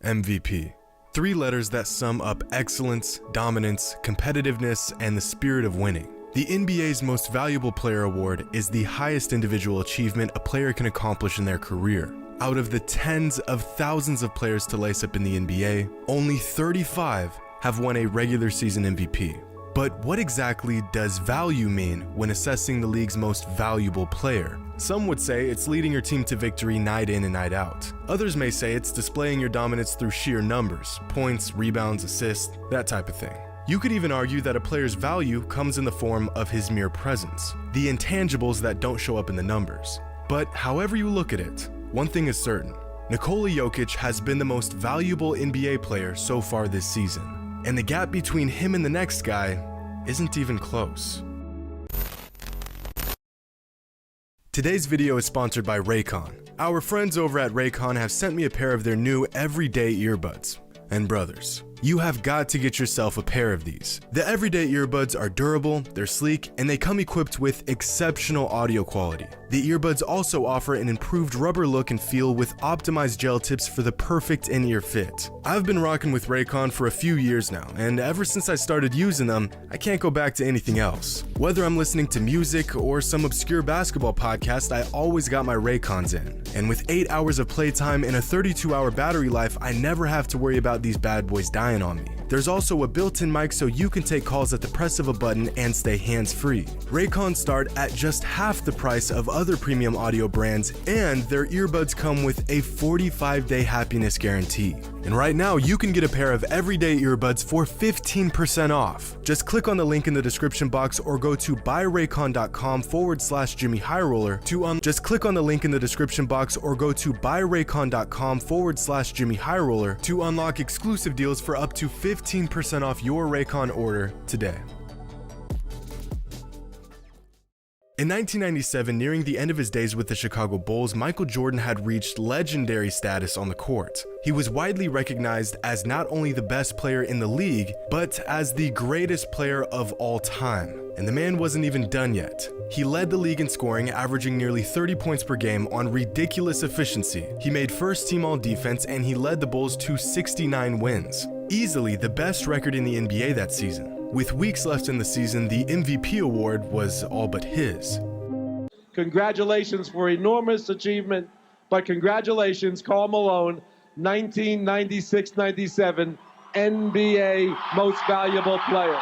MVP. Three letters that sum up excellence, dominance, competitiveness, and the spirit of winning. The NBA's Most Valuable Player Award is the highest individual achievement a player can accomplish in their career. Out of the tens of thousands of players to lace up in the NBA, only 35 have won a regular season MVP. But what exactly does value mean when assessing the league's most valuable player? Some would say it's leading your team to victory night in and night out. Others may say it's displaying your dominance through sheer numbers, points, rebounds, assists, that type of thing. You could even argue that a player's value comes in the form of his mere presence, the intangibles that don't show up in the numbers. But however you look at it, one thing is certain: Nikola Jokic has been the most valuable NBA player so far this season. And the gap between him and the next guy isn't even close. Today's video is sponsored by Raycon. Our friends over at Raycon have sent me a pair of their new everyday earbuds. And brothers, you have got to get yourself a pair of these. The everyday earbuds are durable, they're sleek, and they come equipped with exceptional audio quality. The earbuds also offer an improved rubber look and feel with optimized gel tips for the perfect in-ear fit. I've been rocking with Raycon for a few years now, and ever since I started using them, I can't go back to anything else. Whether I'm listening to music or some obscure basketball podcast, I always got my Raycons in. And with 8 hours of playtime and a 32-hour battery life, I never have to worry about these bad boys dying on me. There's also a built-in mic so you can take calls at the press of a button and stay hands-free. Raycons start at just half the price of other premium audio brands, and their earbuds come with a 45-day happiness guarantee. And right now, you can get a pair of everyday earbuds for 15% off. Just click on the link in the description box or go to buyraycon.com/JxmyHighroller Just click on the link in the description box or go to buyraycon.com/JxmyHighroller to unlock exclusive deals for up to 15% off your Raycon order today. In 1997, nearing the end of his days with the Chicago Bulls, Michael Jordan had reached legendary status on the court. He was widely recognized as not only the best player in the league, but as the greatest player of all time. And the man wasn't even done yet. He led the league in scoring, averaging nearly 30 points per game on ridiculous efficiency. He made first-team All-Defense, and he led the Bulls to 69 wins. Easily the best record in the NBA that season. With weeks left in the season, the MVP award was all but his. Congratulations for enormous achievement, but congratulations, Karl Malone, 1996-97 NBA Most Valuable Player.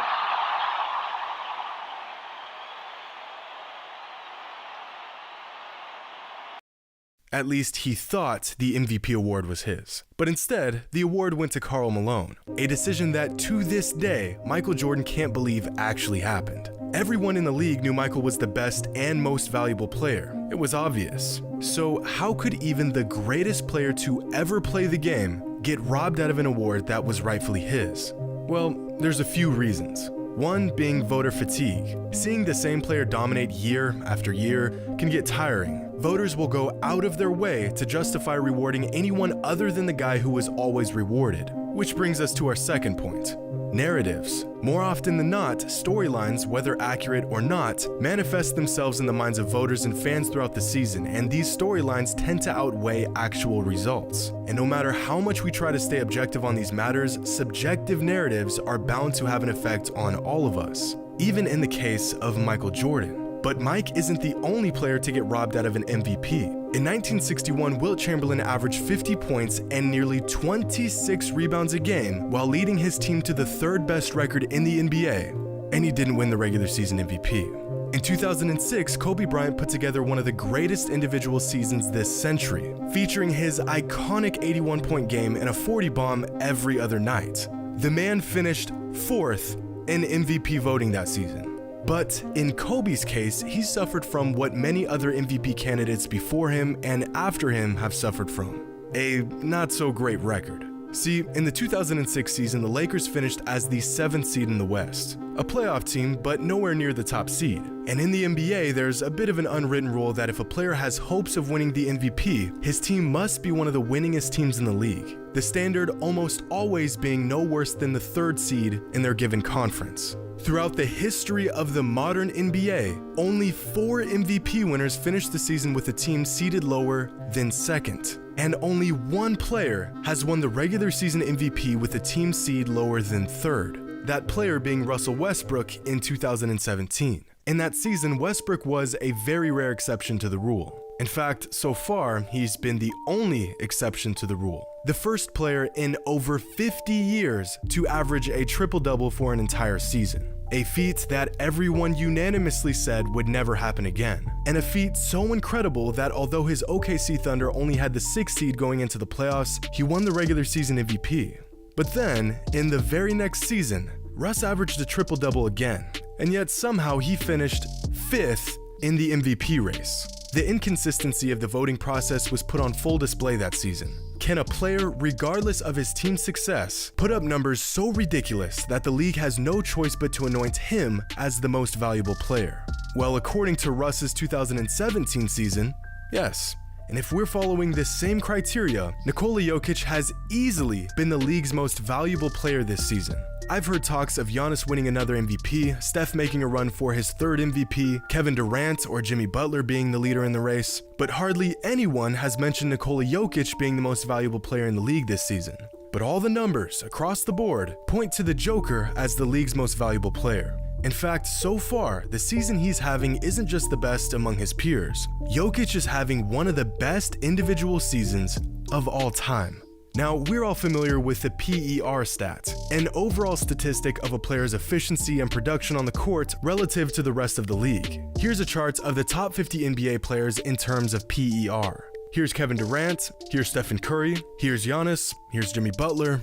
At least he thought the MVP award was his. But instead, the award went to Karl Malone, a decision that to this day, Michael Jordan can't believe actually happened. Everyone in the league knew Michael was the best and most valuable player. It was obvious. So how could even the greatest player to ever play the game get robbed out of an award that was rightfully his? Well, there's a few reasons. One being voter fatigue. Seeing the same player dominate year after year can get tiring. Voters will go out of their way to justify rewarding anyone other than the guy who was always rewarded. Which brings us to our second point. Narratives. More often than not, storylines, whether accurate or not, manifest themselves in the minds of voters and fans throughout the season, and these storylines tend to outweigh actual results. And no matter how much we try to stay objective on these matters, subjective narratives are bound to have an effect on all of us, even in the case of Michael Jordan. But Mike isn't the only player to get robbed out of an MVP. In 1961, Wilt Chamberlain averaged 50 points and nearly 26 rebounds a game while leading his team to the third best record in the NBA, and he didn't win the regular season MVP. In 2006, Kobe Bryant put together one of the greatest individual seasons this century, featuring his iconic 81-point game and a 40 bomb every other night. The man finished 4th in MVP voting that season. But in Kobe's case, he suffered from what many other MVP candidates before him and after him have suffered from: a not-so-great record. See, in the 2006 season, the Lakers finished as the 7th seed in the West, a playoff team, but nowhere near the top seed. And in the NBA, there's a bit of an unwritten rule that if a player has hopes of winning the MVP, his team must be one of the winningest teams in the league. The standard almost always being no worse than the 3rd seed in their given conference. Throughout the history of the modern NBA, only 4 MVP winners finished the season with a team seeded lower than 2nd. And only one player has won the regular season MVP with a team seed lower than third, that player being Russell Westbrook in 2017. In that season, Westbrook was a very rare exception to the rule. In fact, so far, he's been the only exception to the rule. The first player in over 50 years to average a triple-double for an entire season. A feat that everyone unanimously said would never happen again. And a feat so incredible that although his OKC Thunder only had the 6th seed going into the playoffs, he won the regular season MVP. But then, in the very next season, Russ averaged a triple-double again, and yet somehow he finished 5th in the MVP race. The inconsistency of the voting process was put on full display that season. Can a player, regardless of his team's success, put up numbers so ridiculous that the league has no choice but to anoint him as the most valuable player? Well, according to Russ's 2017 season, yes. And if we're following this same criteria, Nikola Jokic has easily been the league's most valuable player this season. I've heard talks of Giannis winning another MVP, Steph making a run for his 3rd MVP, Kevin Durant or Jimmy Butler being the leader in the race, but hardly anyone has mentioned Nikola Jokic being the most valuable player in the league this season. But all the numbers across the board point to the Joker as the league's most valuable player. In fact, so far, the season he's having isn't just the best among his peers. Jokic is having one of the best individual seasons of all time. Now, we're all familiar with the PER stat, an overall statistic of a player's efficiency and production on the court relative to the rest of the league. Here's a chart of the top 50 NBA players in terms of PER. Here's Kevin Durant, here's Stephen Curry, here's Giannis, here's Jimmy Butler,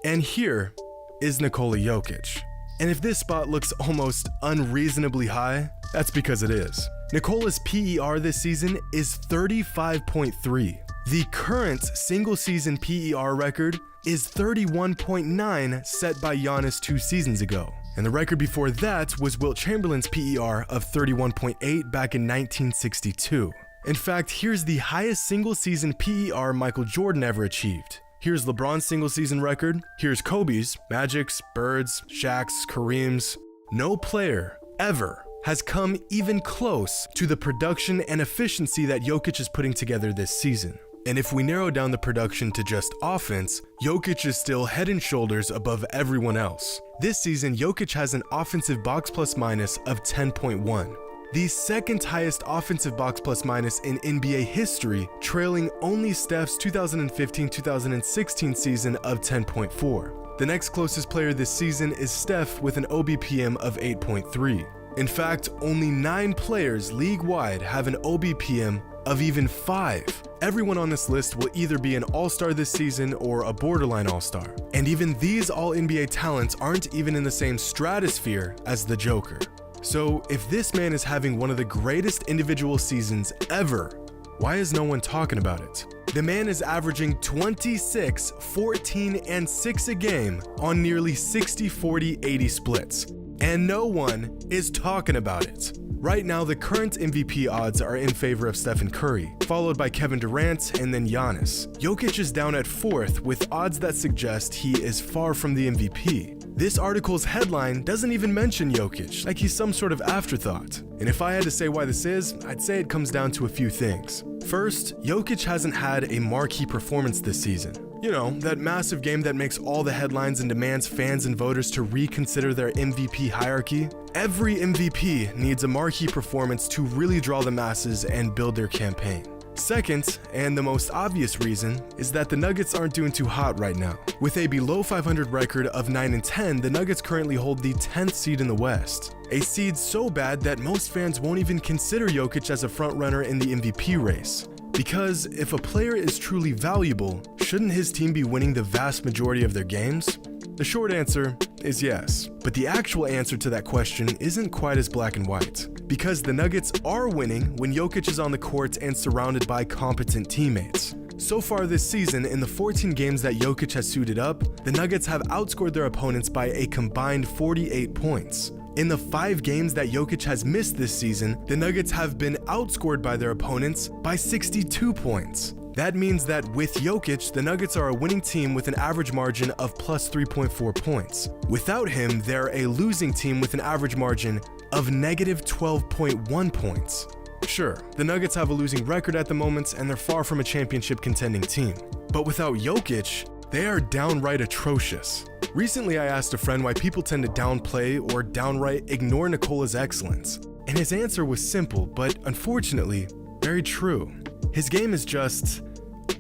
and here is Nikola Jokic. And if this spot looks almost unreasonably high, that's because it is. Nikola's PER this season is 35.3. The current single-season PER record is 31.9 set by Giannis 2 seasons ago. And the record before that was Wilt Chamberlain's PER of 31.8 back in 1962. In fact, here's the highest single-season PER Michael Jordan ever achieved. Here's LeBron's single-season record, here's Kobe's, Magic's, Bird's, Shaq's, Kareem's. No player ever has come even close to the production and efficiency that Jokic is putting together this season. And if we narrow down the production to just offense, Jokic is still head and shoulders above everyone else. This season, Jokic has an offensive box plus minus of 10.1. The second highest offensive box plus minus in NBA history, trailing only Steph's 2015-2016 season of 10.4. The next closest player this season is Steph with an OBPM of 8.3. In fact, only 9 players league-wide have an OBPM of even 5. Everyone on this list will either be an all-star this season or a borderline all-star. And even these all-NBA talents aren't even in the same stratosphere as the Joker. So if this man is having one of the greatest individual seasons ever, why is no one talking about it? The man is averaging 26, 14, and 6 a game on nearly 60-40-80 splits, and no one is talking about it. Right now, the current MVP odds are in favor of Stephen Curry, followed by Kevin Durant and then Giannis. Jokic is down at 4th with odds that suggest he is far from the MVP. This article's headline doesn't even mention Jokic, like he's some sort of afterthought. And if I had to say why this is, I'd say it comes down to a few things. First, Jokic hasn't had a marquee performance this season. You know, that massive game that makes all the headlines and demands fans and voters to reconsider their MVP hierarchy. Every MVP needs a marquee performance to really draw the masses and build their campaign. Second, and the most obvious reason, is that the Nuggets aren't doing too hot right now. With a below 500 record of 9-10, the Nuggets currently hold the 10th seed in the West. A seed so bad that most fans won't even consider Jokic as a frontrunner in the MVP race. Because if a player is truly valuable, shouldn't his team be winning the vast majority of their games? The short answer is yes, but the actual answer to that question isn't quite as black and white. Because the Nuggets are winning when Jokic is on the court and surrounded by competent teammates. So far this season, in the 14 games that Jokic has suited up, the Nuggets have outscored their opponents by a combined 48 points. In the 5 games that Jokic has missed this season, the Nuggets have been outscored by their opponents by 62 points. That means that with Jokic, the Nuggets are a winning team with an average margin of plus 3.4 points. Without him, they're a losing team with an average margin of negative 12.1 points. Sure, the Nuggets have a losing record at the moment and they're far from a championship contending team. But without Jokic, they are downright atrocious. Recently, I asked a friend why people tend to downplay or downright ignore Nikola's excellence, and his answer was simple, but unfortunately, very true. His game is just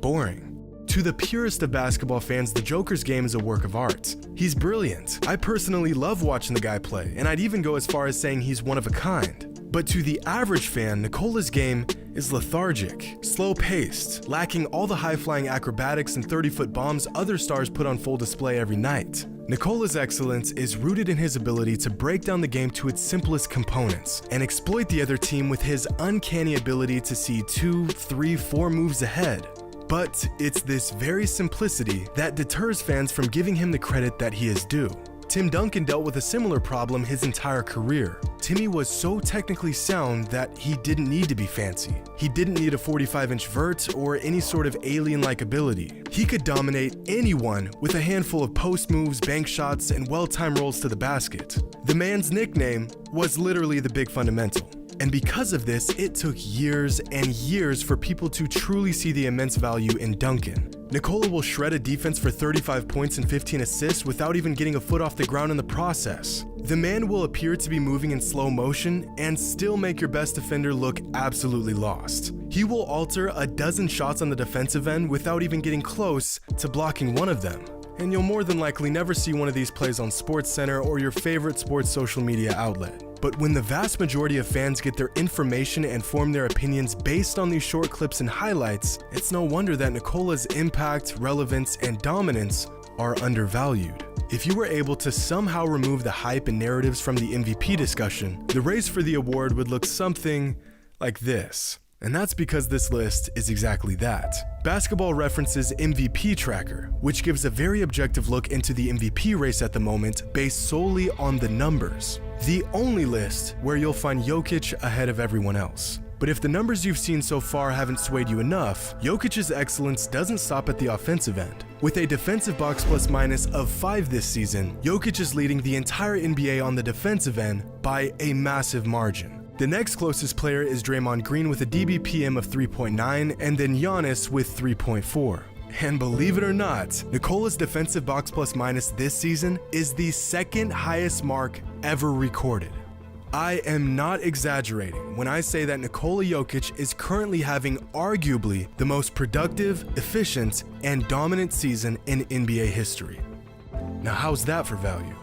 boring. To the purest of basketball fans, the Joker's game is a work of art. He's brilliant. I personally love watching the guy play, and I'd even go as far as saying he's one of a kind. But to the average fan, Nikola's game is lethargic, slow-paced, lacking all the high-flying acrobatics and 30-foot bombs other stars put on full display every night. Nikola's excellence is rooted in his ability to break down the game to its simplest components and exploit the other team with his uncanny ability to see 2, 3, 4 moves ahead. But it's this very simplicity that deters fans from giving him the credit that he is due. Tim Duncan dealt with a similar problem his entire career. Timmy was so technically sound that he didn't need to be fancy. He didn't need a 45-inch vert or any sort of alien-like ability. He could dominate anyone with a handful of post moves, bank shots, and well-timed rolls to the basket. The man's nickname was literally the Big Fundamental. And because of this, it took years and years for people to truly see the immense value in Duncan. Nikola will shred a defense for 35 points and 15 assists without even getting a foot off the ground in the process. The man will appear to be moving in slow motion and still make your best defender look absolutely lost. He will alter a dozen shots on the defensive end without even getting close to blocking one of them. And you'll more than likely never see one of these plays on SportsCenter or your favorite sports social media outlet. But when the vast majority of fans get their information and form their opinions based on these short clips and highlights, it's no wonder that Nikola's impact, relevance, and dominance are undervalued. If you were able to somehow remove the hype and narratives from the MVP discussion, the race for the award would look something like this. And that's because this list is exactly that. Basketball Reference's MVP tracker, which gives a very objective look into the MVP race at the moment based solely on the numbers. The only list where you'll find Jokic ahead of everyone else. But if the numbers you've seen so far haven't swayed you enough, Jokic's excellence doesn't stop at the offensive end. With a defensive box plus minus of 5 this season, Jokic is leading the entire NBA on the defensive end by a massive margin. The next closest player is Draymond Green with a DBPM of 3.9 and then Giannis with 3.4. And believe it or not, Nikola's defensive box plus minus this season is the second highest mark ever recorded. I am not exaggerating when I say that Nikola Jokic is currently having arguably the most productive, efficient, and dominant season in NBA history. Now how's that for value?